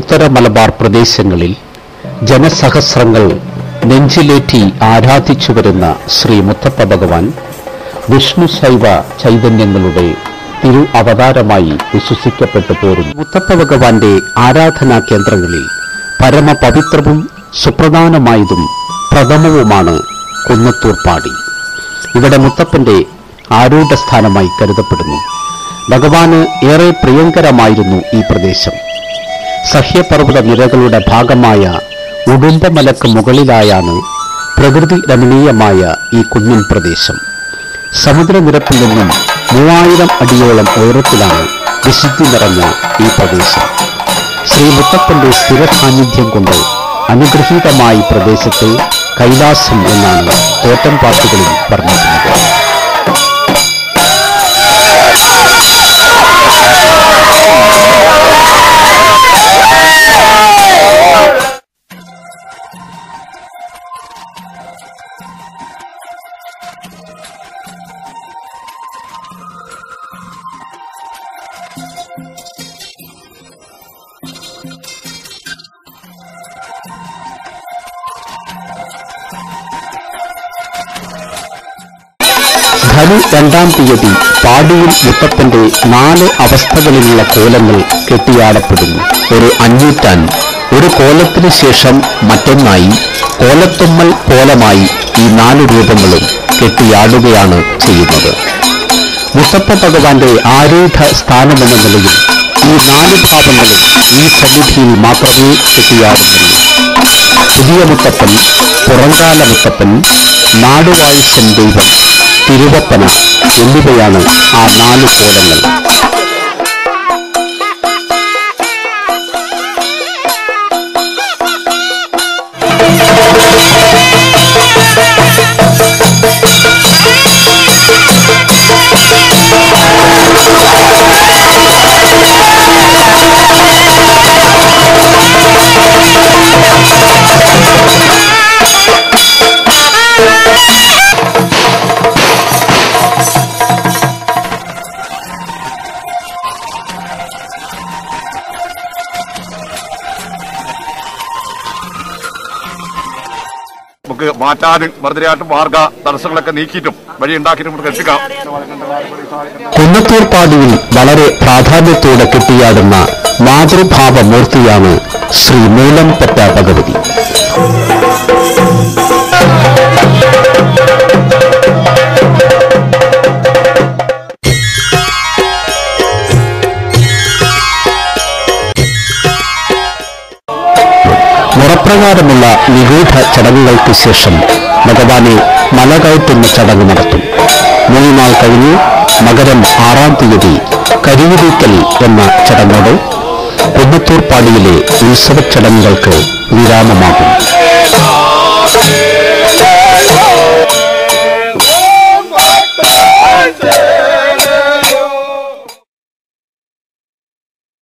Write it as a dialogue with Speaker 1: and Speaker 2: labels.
Speaker 1: ഉത്തര മലബാർ പ്രദേശങ്ങളിൽ ജനസഹസ്രങ്ങൾ നെഞ്ചിലേറ്റി ആരാധിച്ചു വരുന്ന ശ്രീ മുത്തപ്പ ഭഗവാൻ വിഷ്ണു ശൈവ ചൈതന്യങ്ങളുടെ തിരു അവതാരമായി വിശ്വസിക്കപ്പെട്ടു പോരുന്നു. മുത്തപ്പ ഭഗവാന്റെ ആരാധനാ കേന്ദ്രങ്ങളിൽ പരമപവിത്രവും സുപ്രധാനമായതും പ്രഥമവുമാണ് കുന്നത്തൂർപ്പാടി. ഇവിടെ മുത്തപ്പന്റെ ആരൂഢസ്ഥാനമായി കരുതപ്പെടുന്നു. ഭഗവാന് ഏറെ പ്രിയങ്കരമായിരുന്നു ഈ പ്രദേശം. സഹ്യപർവ്വത നിരകളുടെ ഭാഗമായ ഉടുമ്പമലക്ക് മുകളിലായാണ് പ്രകൃതി രമണീയമായ ഈ കുന്നിൻ പ്രദേശം. സമുദ്രനിരപ്പിൽ നിന്നും 3000 അടിയോളം ഉയരത്തിലാണ് വിശുദ്ധി നിറഞ്ഞ ഈ പ്രദേശം. ശ്രീ മുത്തപ്പന്റെ സ്ഥിര സാന്നിധ്യം കൊണ്ട് അനുഗ്രഹീതമായ പ്രദേശത്തെ കൈലാസം എന്നാണ് തോറ്റംപാട്ടുകളിൽ പറഞ്ഞിട്ടുള്ളത്. ധനു 2-ാം തീയതി പാടിയിൽ മുത്തപ്പന്റെ 4 അവസ്ഥകളിലുള്ള കോലങ്ങൾ കെട്ടിയാടപ്പെടുന്നു. ഒരു അഞ്ഞൂറ്റാൻ ഒരു കോലത്തിനു ശേഷം മറ്റൊന്നായി കോലത്തുമ്മൽ കോലമായി ഈ 4 രൂപങ്ങളും കെട്ടിയാടുകയാണ് ചെയ്യുന്നത്. മുത്തപ്പ ഭഗവാന്റെ ആരൂഢ സ്ഥാനമെന്ന നിലയിൽ ഈ 4 ഭാവങ്ങളും ഈ സന്നിധിയിൽ മാത്രമേ കെട്ടിയാടുന്നുള്ളൂ. പുതിയ മുത്തപ്പൻ, പുറങ്കാല മുത്തപ്പൻ, നാടുവാഴ്ചൻ ദൈവം, തിരുവപ്പന എന്നിവയാണ് ആ 4 കോലങ്ങൾ.
Speaker 2: നമുക്ക് മാറ്റാനും മറുതിരായിട്ടും മാർഗ തടസ്സങ്ങളൊക്കെ നീക്കിയിട്ടും വഴി ഉണ്ടാക്കിയിട്ടും നമുക്ക് എത്തിക്കാം.
Speaker 1: കുന്നത്തൂർപ്പാടിയിൽ വളരെ പ്രാധാന്യത്തോടെ കെട്ടിയാടുന്ന മാതൃഭാവമൂർത്തിയാണ് ശ്രീ മൂലംപെറ്റ ഭഗവതി. മുറപ്രകാരമുള്ള നിഗൂഢ ചടങ്ങുകൾക്ക് ശേഷം ഭഗവാനെ മലകയറ്റുന്ന ചടങ്ങ് നടത്തും. 3 നാൾ കഴിഞ്ഞ് മകരം 6-ാം തീയതി കരിയുതിക്കൽ എന്ന ചടങ്ങോടെ കുന്നത്തൂർപ്പാടിയിലെ ഉത്സവ ചടങ്ങുകൾക്ക് വിരാമമാകും.